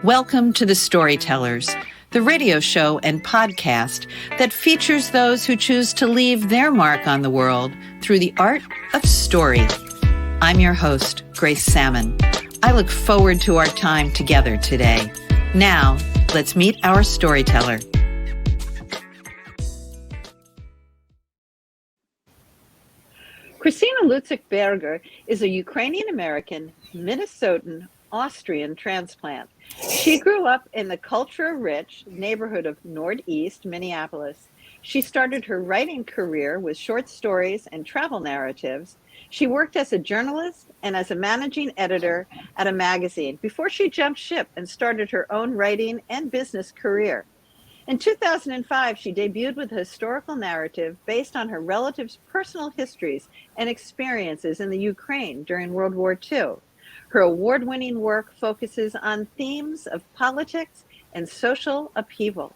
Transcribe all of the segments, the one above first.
Welcome to the Storytellers, the radio show and podcast that features those who choose to leave their mark on the world through the art of story. I'm your host, Grace Salmon. I look forward to our time together today. Now, let's meet our storyteller. Chrystyna Lucyk-Berger is a Ukrainian-American, Minnesotan, Austrian transplant. She grew up in the culture-rich neighborhood of Northeast Minneapolis. She started her writing career with short stories and travel narratives. She worked as a journalist and as a managing editor at a magazine before she jumped ship and started her own writing and business career. In 2005, she debuted with a historical narrative based on her relatives' personal histories and experiences in the Ukraine during World War II. Her award-winning work focuses on themes of politics and social upheaval,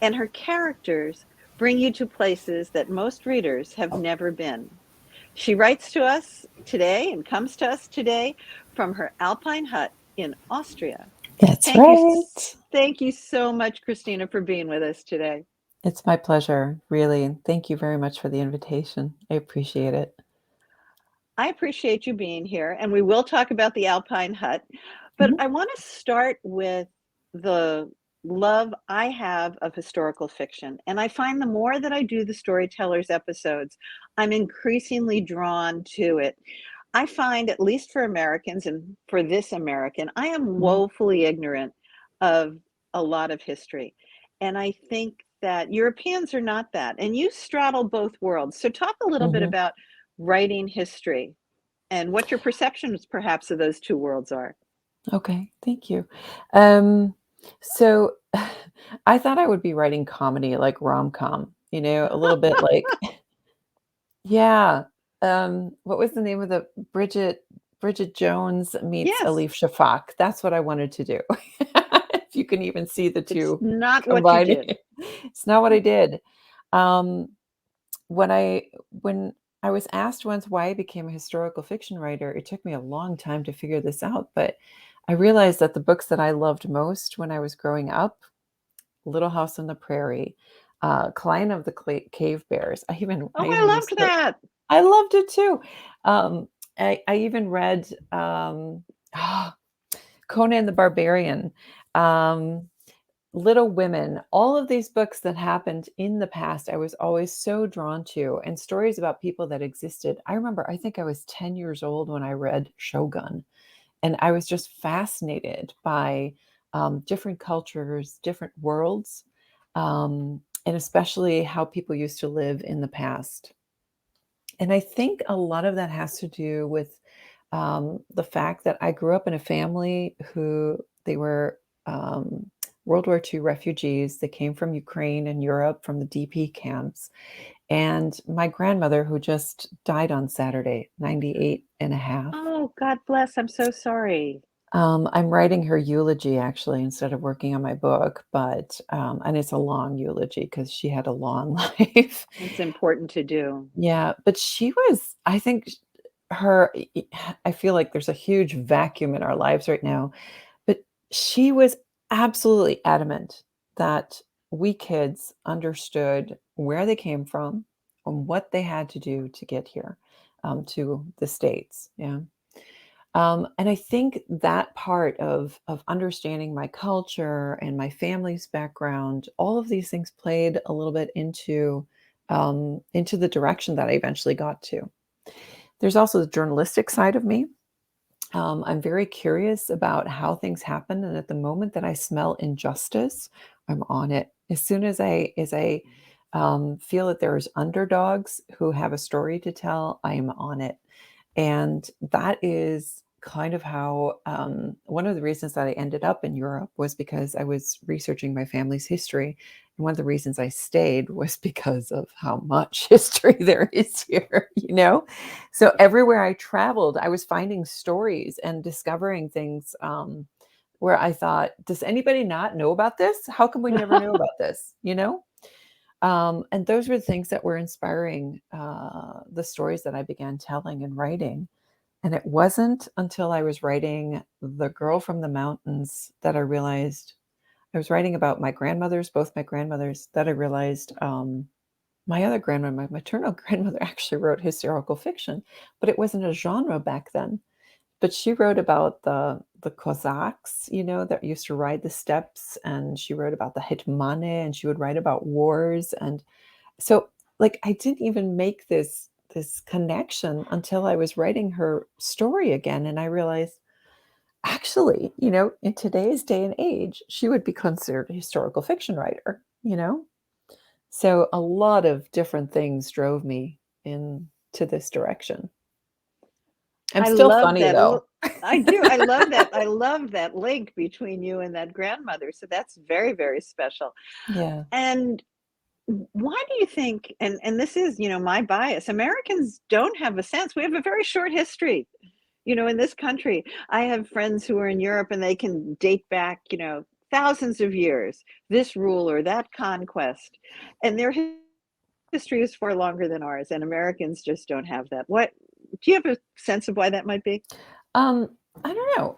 and her characters bring you to places that most readers have never been. She writes to us today and comes to us today from her Alpine hut in Austria. That's right. Thank you so much, Chrystyna, for being with us today. It's my pleasure, really. Thank you very much for the invitation. I appreciate it. I appreciate you being here, and we will talk about the Alpine hut, but I want to start with the love I have of historical fiction. And I find the more that I do the Storytellers episodes, I'm increasingly drawn to it. I find, at least for Americans and for this American, I am woefully ignorant of a lot of history. And I think that Europeans are not that. And you straddle both worlds. So talk a little bit about writing history and what your perceptions perhaps of those two worlds are. Okay, thank you. So I thought I would be writing comedy, like rom-com, a little bit like, yeah. What was the name of the Bridget Jones meets Alif Shafak? That's what I wanted to do. If you can even see the two. It's not combining. What you did. It's not what I did. When I was asked once why I became a historical fiction writer, it took me a long time to figure this out, but I realized that the books that I loved most when I was growing up, Little House on the Prairie, Klein of the Cave Bears. I loved that. I loved it too. I even read Conan the Barbarian, Little Women, all of these books that happened in the past, I was always so drawn to, and stories about people that existed. I remember, I think I was 10 years old when I read Shogun, and I was just fascinated by different cultures, different worlds, and especially how people used to live in the past. And I think a lot of that has to do with the fact that I grew up in a family who they were World War II refugees. They came from Ukraine and Europe from the DP camps. And my grandmother, who just died on Saturday, 98 and a half. Oh, God bless. I'm so sorry. I'm writing her eulogy, actually, instead of working on my book. But, and it's a long eulogy because she had a long life. It's important to do. Yeah. But she was, I think I feel like there's a huge vacuum in our lives right now. But she was absolutely adamant that we kids understood where they came from and what they had to do to get here to the States. Yeah. And I think that part of understanding my culture and my family's background, all of these things played a little bit into the direction that I eventually got to. There's also the journalistic side of me. I'm very curious about how things happen, and at the moment that I smell injustice, I'm on it. As soon as I feel that there's underdogs who have a story to tell, I am on it. And that is kind of how one of the reasons that I ended up in Europe was because I was researching my family's history. And one of the reasons I stayed was because of how much history there is here, So everywhere I traveled, I was finding stories and discovering things where I thought, does anybody not know about this? How come we never knew about this, And those were the things that were inspiring the stories that I began telling and writing. And it wasn't until I was writing The Girl from the Mountains that I realized I was writing about my grandmothers, both my grandmothers, that I realized my other grandmother, my maternal grandmother, actually wrote historical fiction, but it wasn't a genre back then. But she wrote about the Cossacks, that used to ride the steppes, and she wrote about the Hetmane, and she would write about wars. And so, like, I didn't even make this connection until I was writing her story again, and I realized, actually, in today's day and age, she would be considered a historical fiction writer. So a lot of different things drove me into this direction. I'm I still love funny that. though. I do. I love that. I love that link between you and that grandmother. So that's very, very special. Yeah. And why do you think, and this is, my bias, Americans don't have a sense. We have a very short history, in this country. I have friends who are in Europe and they can date back, thousands of years, this rule or that conquest. And their history is far longer than ours. And Americans just don't have that. What do you have a sense of why that might be? Um, I don't know.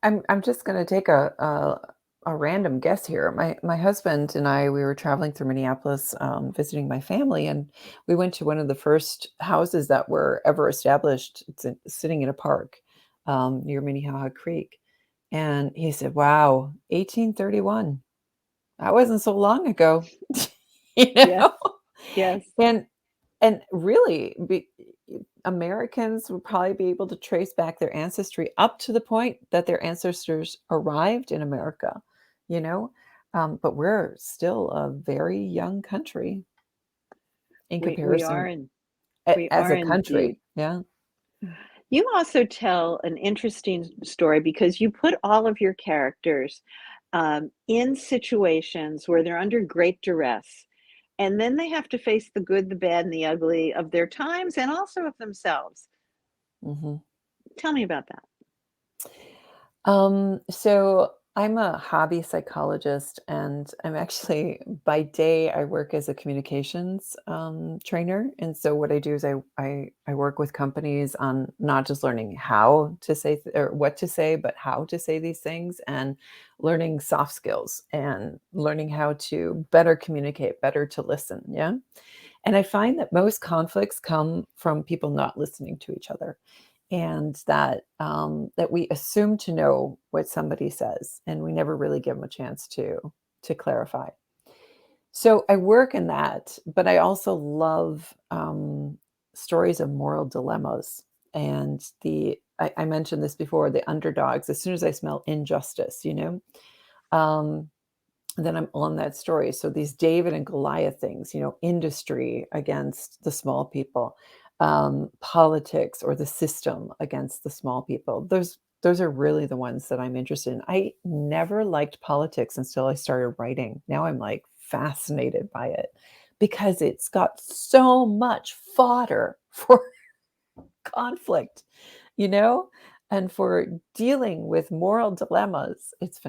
I'm just going to take a random guess here. My husband and I, we were traveling through Minneapolis, visiting my family, and we went to one of the first houses that were ever established. Sitting in a park near Minnehaha Creek, and he said, "Wow, 1831. That wasn't so long ago." you Yes. know? Yes. And really, Americans would probably be able to trace back their ancestry up to the point that their ancestors arrived in America, you know? But we're still a very young country in We are comparison in we as are a indeed. country. Yeah. You also tell an interesting story because you put all of your characters in situations where they're under great duress. And then they have to face the good, the bad, and the ugly of their times and also of themselves. hmm Tell me about that. So I'm a hobby psychologist, and I'm actually, by day, I work as a communications trainer. And so what I do is I work with companies on not just learning how to say or what to say, but how to say these things, and learning soft skills and learning how to better communicate, better to listen. Yeah. And I find that most conflicts come from people not listening to each other, and that we assume to know what somebody says, and we never really give them a chance to clarify. So I work in that, but I also love stories of moral dilemmas. And I mentioned this before, the underdogs. As soon as I smell injustice, um, then I'm on that story. So these David and Goliath things, industry against the small people, politics or the system against the small people. Those are really the ones that I'm interested in. I never liked politics until I started writing. Now I'm like fascinated by it because it's got so much fodder for conflict, you know, and for dealing with moral dilemmas. It's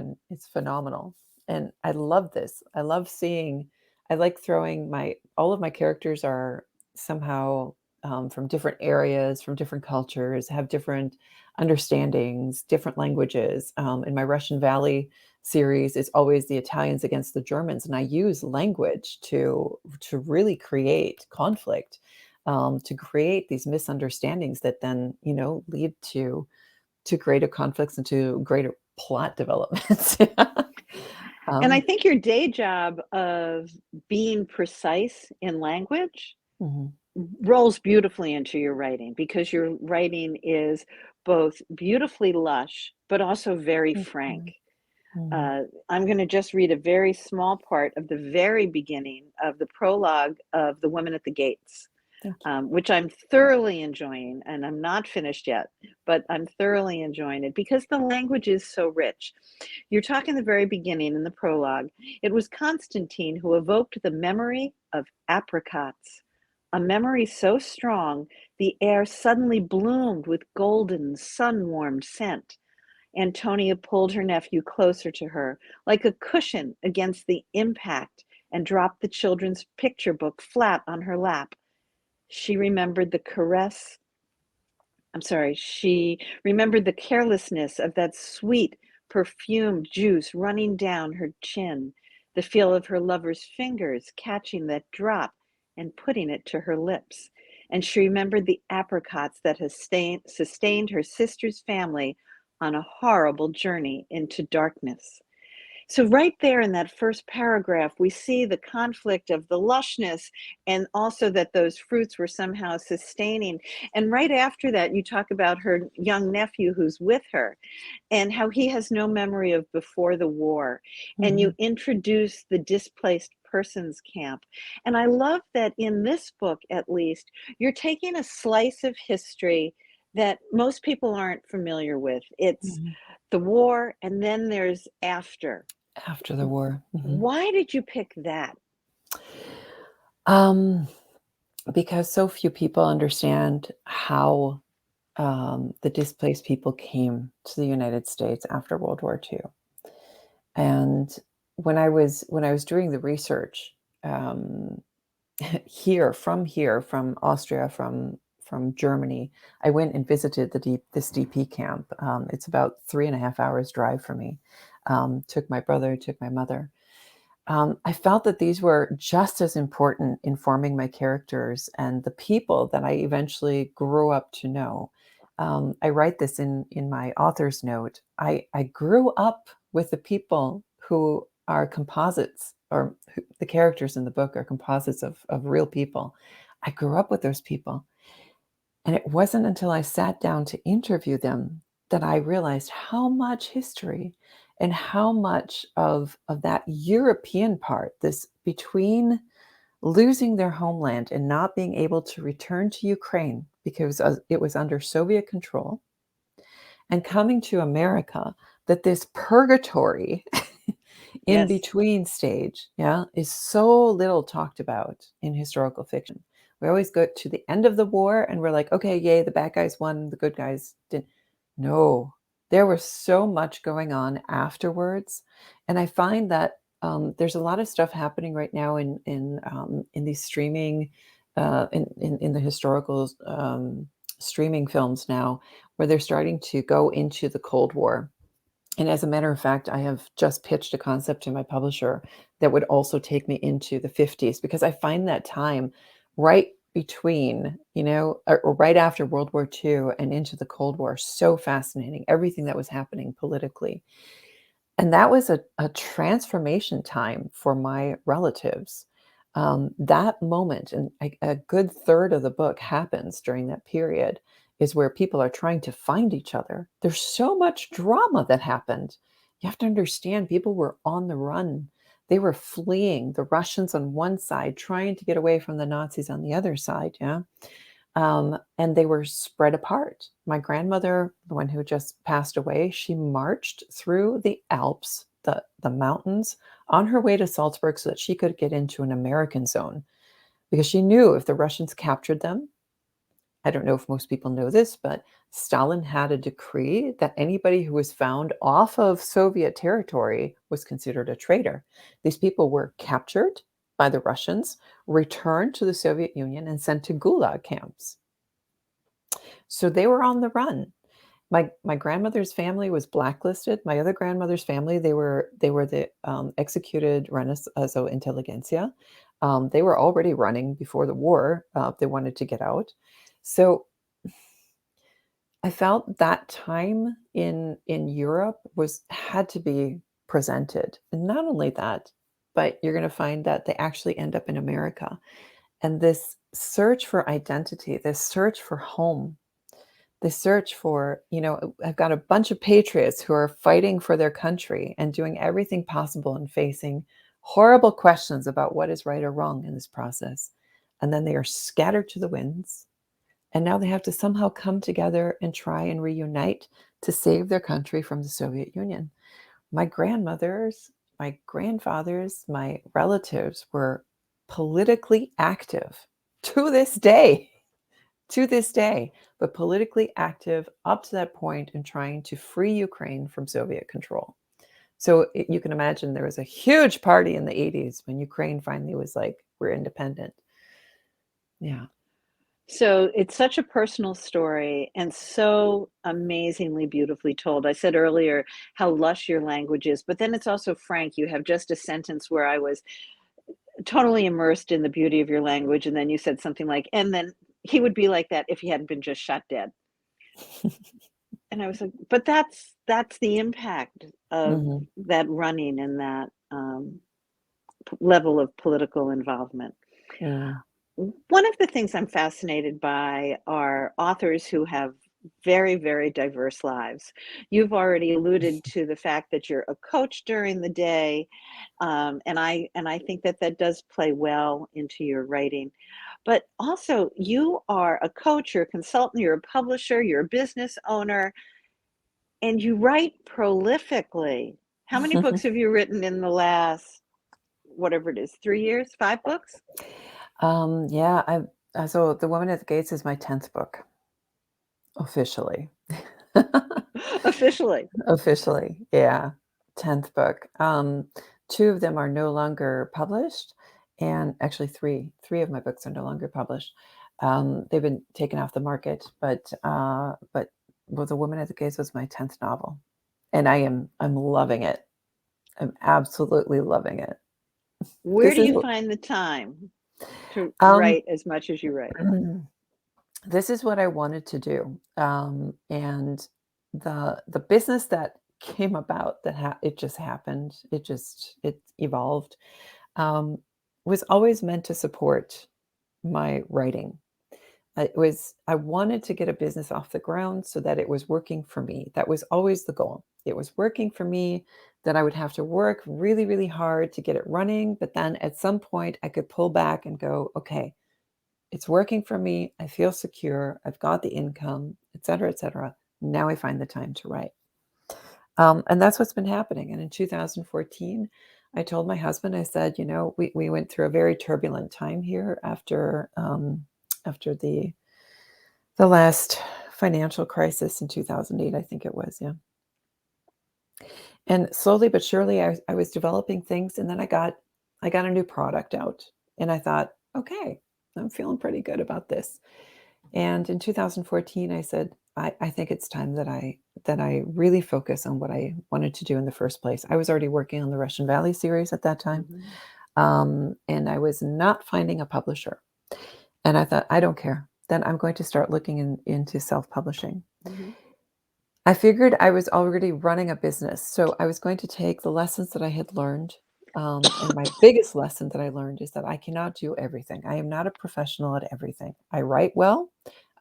phenomenal, and I love this. I love seeing. I like throwing my all of my characters are somehow from different areas, from different cultures, have different understandings, different languages. In my Russian Valley series, it's always the Italians against the Germans, and I use language to really create conflict, to create these misunderstandings that then lead to greater conflicts and to greater plot developments. And I um, think your day job of being precise in language mhm, rolls beautifully into your writing because your writing is both beautifully lush, but also very thank frank. you. Mhm, I'm going to just read a very small part of the very beginning of the prologue of The Woman at the Gates, thank you. which I'm thoroughly enjoying, and I'm not finished yet, but I'm thoroughly enjoying it because the language is so rich. You're talking the very beginning in the prologue. It was Constantine who evoked the memory of apricots, a memory so strong the air suddenly bloomed with golden, sun-warmed scent. Antonia pulled her nephew closer to her, like a cushion against the impact, and dropped the children's picture book flat on her lap. She remembered the caress She remembered the carelessness of that sweet, perfumed juice running down her chin, the feel of her lover's fingers catching that drop and putting it to her lips. And she remembered the apricots that had sustained her sister's family on a horrible journey into darkness. So, right there in that first paragraph, we see the conflict of the lushness and also that those fruits were somehow sustaining. And right after that, you talk about her young nephew who's with her and how he has no memory of before the war. And Mhm. you introduce the displaced persons camp. And I love that in this book, at least, you're taking a slice of history that most people aren't familiar with. It's Mhm. the war, and then there's after. After the war. Mhm. Why did you pick that? Um, because so few people understand how the displaced people came to the United States after World War II. And when I was doing the research um, here, from Austria, from Germany, I went and visited this DP camp. It's about 3.5 hours drive for me. Took my brother, took my mother. I felt that these were just as important in forming my characters and the people that I eventually grew up to know. I write this in my author's note. I grew up with the people who are composites, or the characters in the book are composites of real people. I grew up with those people. And it wasn't until I sat down to interview them that I realized how much history and how much of that European part, this between losing their homeland and not being able to return to Ukraine because it was under Soviet control, and coming to America, that this purgatory in Yes. between stage, yeah, is so little talked about in historical fiction. We always go to the end of the war and we're like, okay, yay, the bad guys won, the good guys didn't. No, there was so much going on afterwards. And I find that there's a lot of stuff happening right now in these streaming, in the historical streaming films now, where they're starting to go into the Cold War. And as a matter of fact, I have just pitched a concept to my publisher that would also take me into the 50s, because I find that time right between, or right after World War II and into the Cold War so fascinating, everything that was happening politically. And that was a transformation time for my relatives. That moment, and a good third of the book happens during that period, is where people are trying to find each other. There's so much drama that happened. You have to understand, people were on the run. They were fleeing the Russians on one side, trying to get away from the Nazis on the other side. Yeah. And they were spread apart. My grandmother, the one who just passed away, she marched through the Alps, the mountains, on her way to Salzburg so that she could get into an American zone, because she knew if the Russians captured them, I don't know if most people know this, but Stalin had a decree that anybody who was found off of Soviet territory was considered a traitor. These people were captured by the Russians, returned to the Soviet Union, and sent to gulag camps. So they were on the run. My grandmother's family was blacklisted. My other grandmother's family, they were the executed Renaissance intelligentsia. They were already running before the war. They wanted to get out. So I felt that time in Europe had to be presented. And not only that, but you're going to find that they actually end up in America. And this search for identity, this search for home, the search for, I've got a bunch of patriots who are fighting for their country and doing everything possible and facing horrible questions about what is right or wrong in this process. And then they are scattered to the winds. And now they have to somehow come together and try and reunite to save their country from the Soviet Union. My grandmothers, my grandfathers, my relatives were politically active to this day but politically active up to that point in trying to free Ukraine from Soviet control. So you can imagine there was a huge party in the 80s when Ukraine finally was like, we're independent. Yeah. So it's such a personal story and so amazingly beautifully told. I said earlier how lush your language is, but then it's also frank. You have just a sentence where I was totally immersed in the beauty of your language, and then you said something like, and then he would be like that if he hadn't been just shot dead. And I was like, but that's the impact of Hmm. that running and that level of political involvement. Mm. One of the things I'm fascinated by are authors who have very, very diverse lives. You've already alluded to the fact that you're a coach during the day, and I think that that does play well into your writing. But also, you are a coach, you're a consultant, you're a publisher, you're a business owner, and you write prolifically. How many books have you written in the last, whatever it is, 3 years, 5 books? Yeah, so The Woman at the Gates is my 10th book, officially. Officially. Officially, yeah, 10th book. Two of them are no longer published, and actually three of my books are no longer published. They've been taken off the market, but well, The Woman at the Gates was my 10th novel, and I'm loving it. I'm absolutely loving it. Where This do is you find the time to um write as much as you write? this is what I wanted to do. And the business that came about it just happened. It evolved. Um, was always meant to support my writing. I wanted to get a business off the ground so that it was working for me. That was always the goal. It was working for me, that I would have to work really, really hard to get it running. But then at some point I could pull back and go, okay, it's working for me. I feel secure. I've got the income, et cetera, et cetera. Now I find the time to write. And that's what's been happening. And in 2014, I told my husband, I said, we went through a very turbulent time here after the last financial crisis in 2008, I think it was, yeah. And slowly but surely, I was developing things, and then I got a new product out, and I thought, okay, I'm feeling pretty good about this. And in 2014, I said, I think it's time that I really focus on what I wanted to do in the first place. I was already working on the Russian Valley series at that time, Mhm. and I was not finding a publisher. And I thought, I don't care. Then I'm going to start looking into self-publishing. Mhm. I figured I was already running a business, so I was going to take the lessons that I had learned. And my biggest lesson that I learned is that I cannot do everything. I am not a professional at everything. I write well.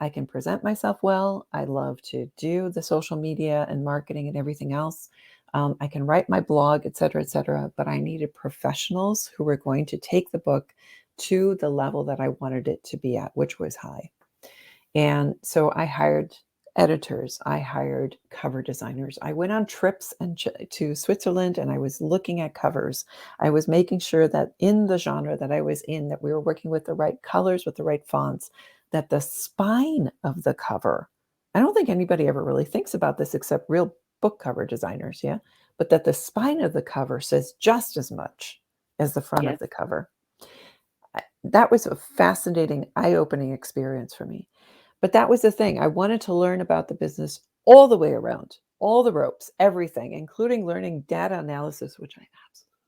I can present myself well. I love to do the social media and marketing and everything else. I can write my blog, et cetera, et cetera. But I needed professionals who were going to take the book to the level that I wanted it to be at, which was high. And so I hired editors, I hired cover designers. I went on trips to Switzerland, and I was looking at covers. I was making sure that in the genre that I was in, that we were working with the right colors, with the right fonts, that the spine of the cover, I don't think anybody ever really thinks about this except real book cover designers, yeah, but that the spine of the cover says just as much as the front of Yes. the cover. That was a fascinating, eye-opening experience for me. But that was the thing. I wanted to learn about the business all the way around, all the ropes, everything, including learning data analysis, which I absolutely,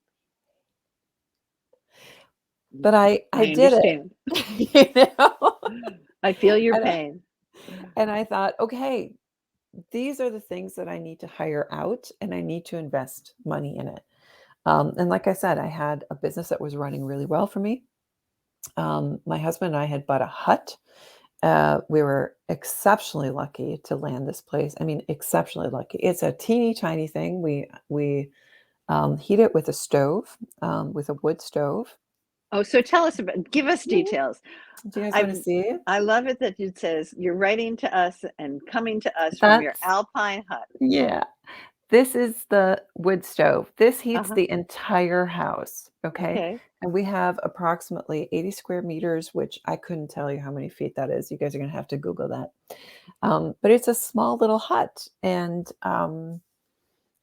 but I I did it. understand. you know? I feel your And I, pain. and I thought, okay, these are the things that I need to hire out, and I need to invest money in it. And like I said, I had a business that was running really well for me. My husband and I had bought a hut. We were exceptionally lucky to land this place. I mean, exceptionally lucky. It's a teeny tiny thing. We heat it with a stove, with a wood stove. Oh, so tell us about, give us Yeah. details. Do you guys want to I see it? I love it that it says you're writing to us and coming to us from your That's Alpine hut. Yeah. This is the wood stove. This heats Uh-huh. the entire house. Okay. Okay. And we have approximately 80 square meters, which I couldn't tell you how many feet that is. You guys are going to have to Google that. But it's a small little hut. And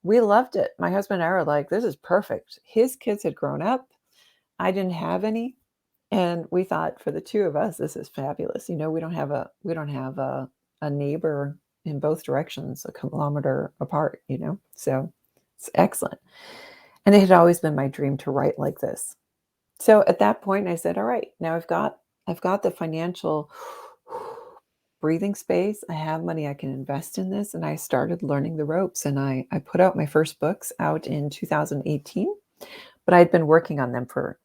we loved it. My husband and I were like, this is perfect. His kids had grown up. I didn't have any. And we thought, for the two of us, this is fabulous. We don't have a neighbor in both directions, a kilometer apart, so it's excellent. And it had always been my dream to write like this. So at that point I said, all right, now I've got the financial breathing space. I have money, I can invest in this. And I started learning the ropes, and I put out my first books out in 2018, but I'd been working on them for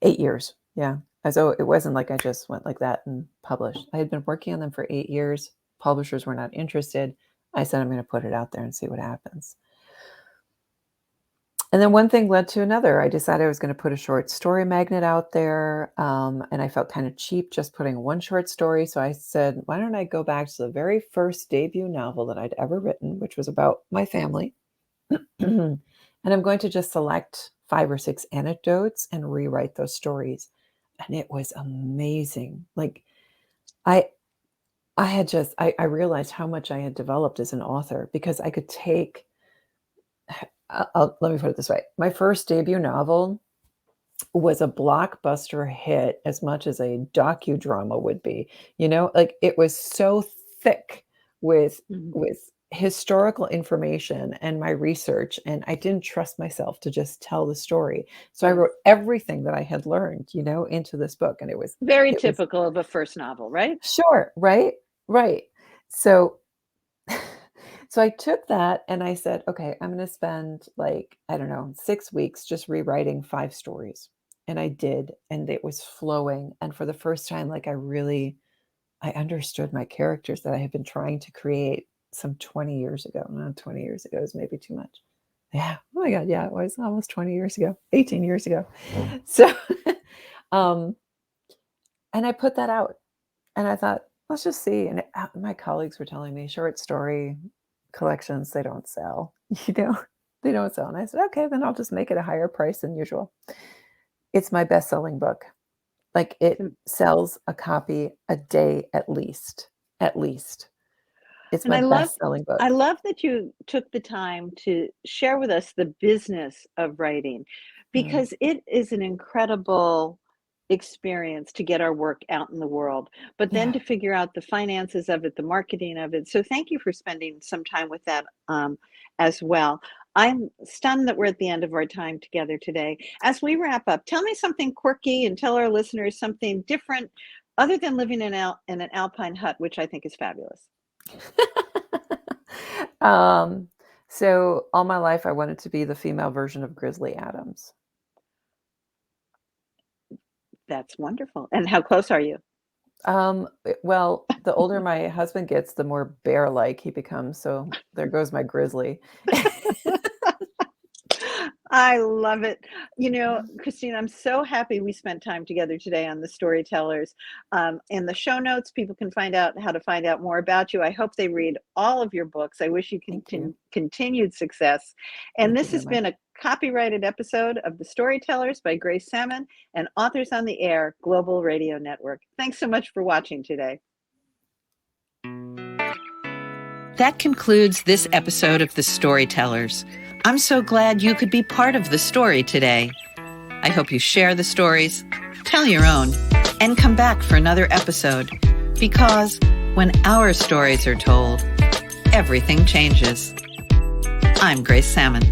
8 years. Yeah. So it wasn't like I just went like that and published. I had been working on them for 8 years. Publishers were not interested. I said, I'm going to put it out there and see what happens. And then one thing led to another. I decided I was going to put a short story magnet out there. And I felt kind of cheap just putting one short story. So I said, why don't I go back to the very first debut novel that I'd ever written, which was about my family. And I'm going to just select 5 or 6 anecdotes and rewrite those stories. And it was amazing. Like I realized how much I had developed as an author, because I could take, let me put it this way. My first debut novel was a blockbuster hit as much as a docudrama would be, like it was so thick with historical information and my research, and I didn't trust myself to just tell the story. So I wrote everything that I had learned, into this book, and it was very typical of a first novel, right? Sure, right. So I took that and I said, okay, I'm going to spend 6 weeks just rewriting 5 stories. And I did, and it was flowing. And for the first time, I understood my characters that I had been trying to create some 20 years ago. Not 20 years ago is maybe too much. Yeah. Oh my God. Yeah. It was almost 20 years ago, 18 years ago. So, and I put that out, and I thought, let's just see. And my colleagues were telling me short story collections, they don't sell, they don't sell. And I said, okay, then I'll just make it a higher price than usual. It's my best-selling book. Like, it sells a copy a day at least. It's my best-selling book. I love that you took the time to share with us the business of writing, because it is an incredible experience to get our work out in the world, but then to figure out the finances of it, the marketing of it. So thank you for spending some time with that as well. I'm stunned that we're at the end of our time together today. As we wrap up, tell me something quirky and tell our listeners something different other than living in an Alpine hut, which I think is fabulous. So all my life I wanted to be the female version of Grizzly Adams. That's wonderful. And how close are you? Well, the older my husband gets, the more bear-like he becomes. So there goes my grizzly. I love it. Chrystyna, I'm so happy we spent time together today on the Storytellers. In the show notes, people can find out how to find out more about you. I hope they read all of your books. I wish you continued success. And this has been a copyrighted episode of The Storytellers by Grace Salmon and Authors on the Air Global Radio Network. Thanks so much for watching today. That concludes this episode of The Storytellers. I'm so glad you could be part of the story today. I hope you share the stories, tell your own, and come back for another episode, because when our stories are told, everything changes. I'm Grace Salmon.